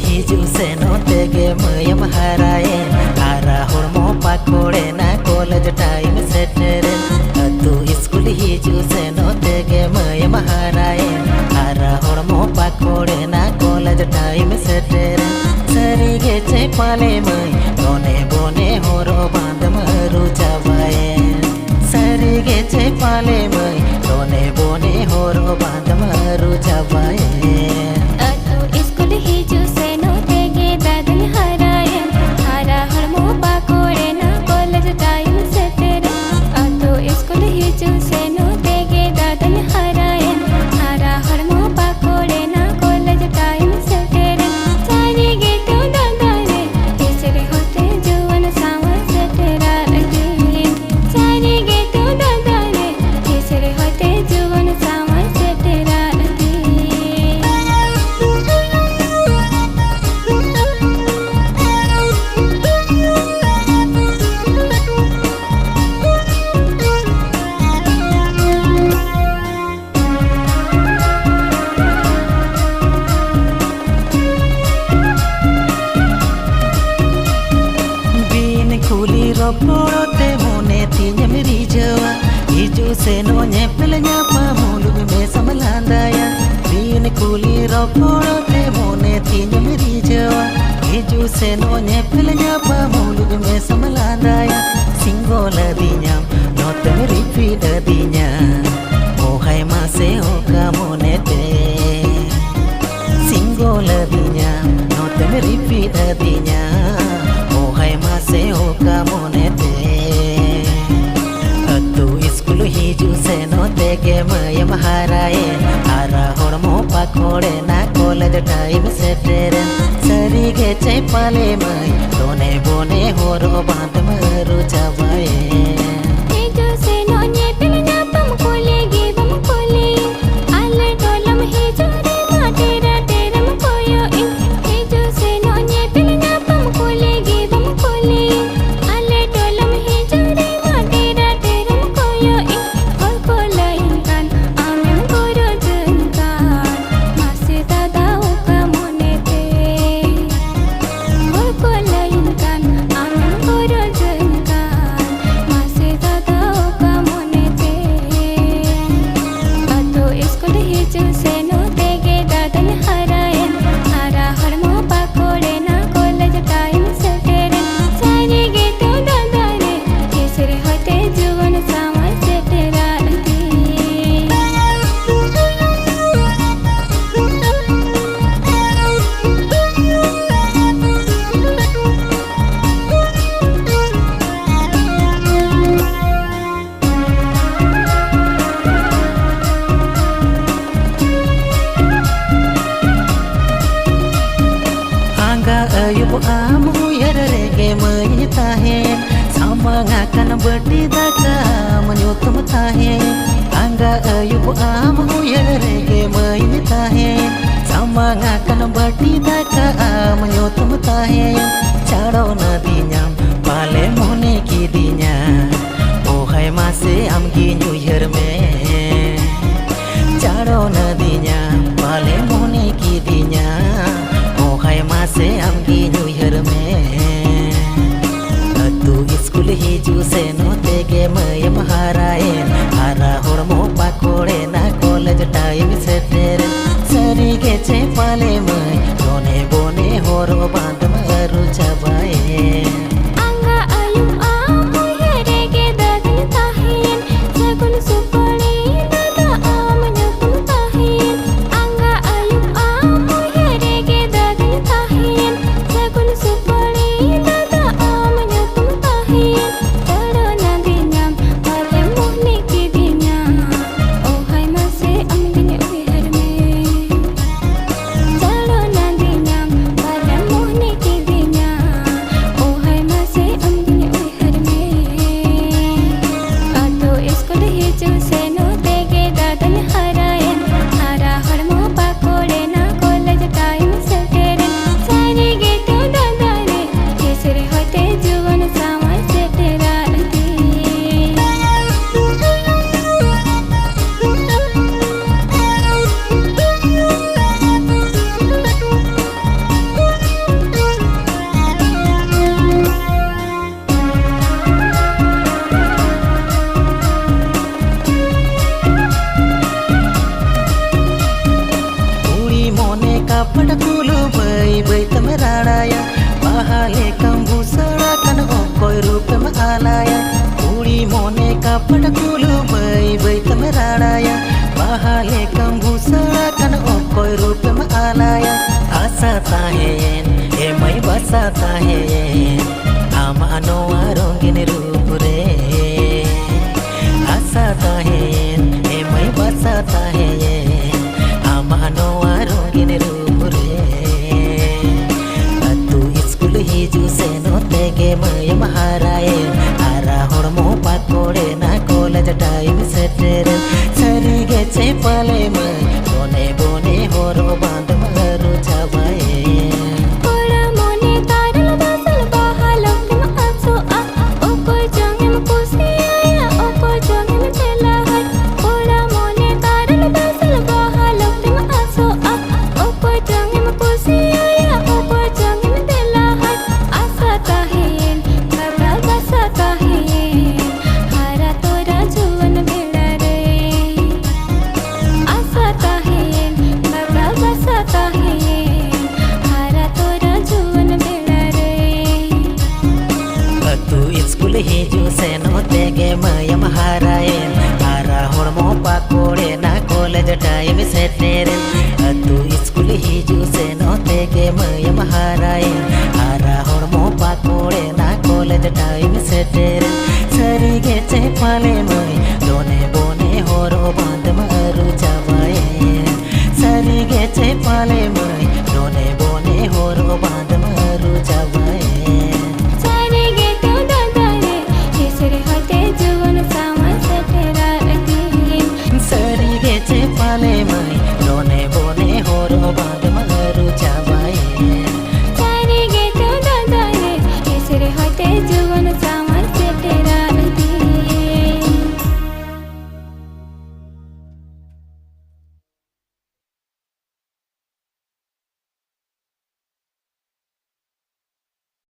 hiju seno tege mayam harayen hara hormo pakore na college time seteren atu school hiju seno tege mayam harayen hara hormo pakore na college time seteren sarige che pale may bone bone horo band maru jawayen sarige che pale may bone bone horo band maru jawayen hiju seno tege dadan harayen hara hormo pakore na college time setere ato school hiju seno tege dadan harayen hara hormo pakore na college time setere sari ge to dadare tisre hote juwan sama setera lagi sari ge to dadare tisre hote juwan sama setera lagi Porote mone tinyam rijawa hiju seno nyepel nyapa mulug me samalandaya bin kuli porote mone tinyam rijawa hiju seno nyepel nyapa mulug me samalandaya singola dinyam notem repeat dinya ohai mase oka monete singola dinyam notem repeat dinya ohai mase oka monete atu school hiju seno tege mayam harayen hara hormo pakore na college time seteren sarige che pale may bone bone horo band maru jawayen hiju seno nyepel nyapam kolege bam kole alle tolam hiju re matera teram koyo in hiju seno nyepel nyapam kolege bam kole alle tolam hiju re matera teram koyo in kol kolain kan amen koro junkan mase dada uka monete kol kolain kan amen koro junkan mase dada uka monete ato school hiju seno tege dadan harayen hara hormo pakore na college time seteren sari ge to dadare tisre hote juwan sama setera lagi angga ayub amu yerege may tahen sama ngakan berdi daka menyutum tahen angga ayub amu yerege may tahen sama ngakan berdi daka menyutum tahen charo nadinyam pale mone ki dinya ohai mase amgi nyuyer me charo nadinya pale mone ki dinya ohai mase amgi nyuyer me atu school hiju seno tege mayam harayen hara hormo pakore na college time seteren sarige che pale may bone bone horo band maru jawayen angga ayum amu yerege dadan tahen sagun supali dada amanyukum tahen angga ayum amu yerege dadan tahen sagun supali dada amanyukum tahen बै बै तम राड़ाया बाहाले कम्बू सड़ा कन कोई रूप में आलाया कुड़ी मोने का पटकुलू बै बै तम राड़ाया बाहाले कम्बू सड़ा कन कोई रूप में आलाया आशा ताहेन ए मई बसा ताहेन आमानो आरोंगिन रूप रे आशा ताहेन ए मई बसा ताहेन आमानो आरोंगिन रूप रे तू स्कूल हिजू से नोते गे मय महारायन आरा होड़मो पाकोड़े ना कॉलेज टाइम सेटेर सरी गे चे पाले मय बोने बोने होरो बांध मरू छावाए कोड़ा मोने तारल बसल बाहालो तुम आसो आ ओ कोई जांगे में कुसी आया ओ कोई जांगे में चला है कोड़ा मोने तारल बसल बाहालो तुम आसो आ ओ कोई जांगे में कुसी आया ओ कोई जांगे में चला है आशा ताहेन बाबा बसा ताहेन हारा तोरा जुवन भेड़ा रे आशा ताहेन बाबा बसा ताहेन हारा तोरा जुवन भेड़ा रे तू स्कूल हिजू से नोते गे मय महारायन आरा होड़मो पाकोड़े ना कॉलेज टाइम सेटेर तू स्कूल हिजू से नोते गे मय महारायन आरा होड़मो पाकोड़े ना कॉलेज टाइम सेटेर सरी गे चे पाले मय दोने बोने होरो बांध मरू जावाए सरी गे चे पाले